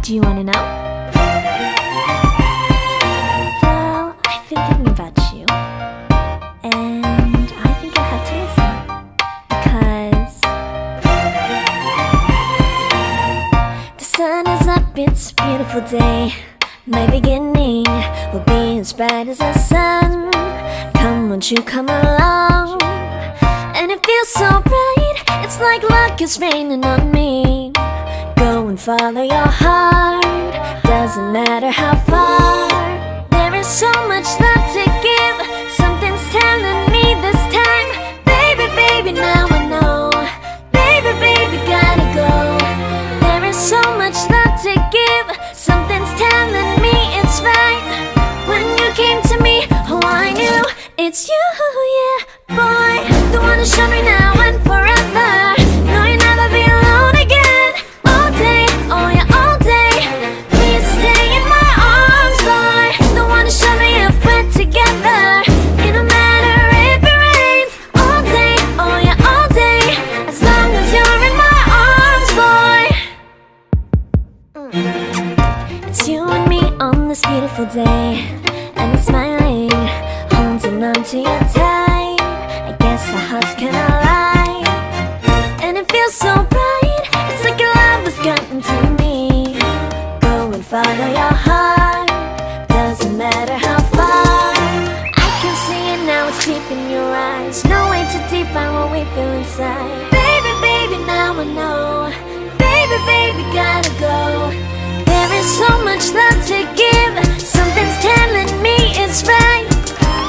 Do you wanna know? Well, I've been thinking about you, and I think I have to listen, because the sun is up, it's a beautiful day. My beginning will be as bright as the sun. Come, won't you come along? And it feels so bright, it's like luck is raining on me. Go and follow your heart, doesn't matter how far. There is so much love to give, something's telling me this time. Baby, baby, now I know. Baby, baby, gotta go. There is so much love to give, something's telling me it's right. When you came to me, oh I knew it's you, yeah, boy. The one who showed me now and forever. No, you'll never be alone again. All day, oh yeah, all day. Please stay in my arms, boy. The one who showed me if we're together. It don't matter if it rains. All day, oh yeah, all day. As long as you're in my arms, boy. It's you and me on this beautiful day, and it's smiling, holding on to you tight. I guess our hearts cannot lie, and it feels so bright. It's like your love has gotten to me. Go and follow your heart, doesn't matter how far. I can see it now, it's deep in your eyes. No way to define what we feel inside. Baby, baby, now I know. Baby, baby, gotta go. There is so much love to give, something's telling me it's right.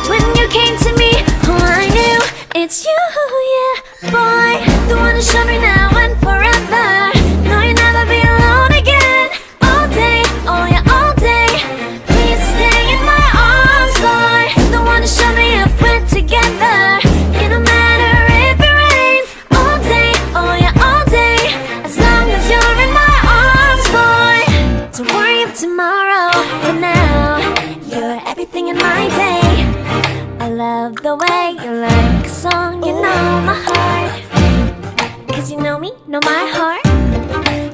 When you came to me, oh I knew it's you, yeah, boy. The one who showed me now and forever. No, you'll never be alone again. All day, oh yeah, all day. Please stay in my arms, boy. The one who showed me if we're together. It don't matter if it rains. All day, oh yeah, all day. As long as you're in my arms, boy. Don't worry of tomorrow, for now you're everything in my day. I love the way you like a song, you know my heart. Cause you know me, know my heart.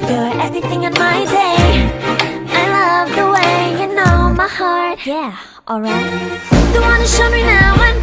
You're everything in my day. I love the way you know my heart. Yeah, alright. The one who showed me now and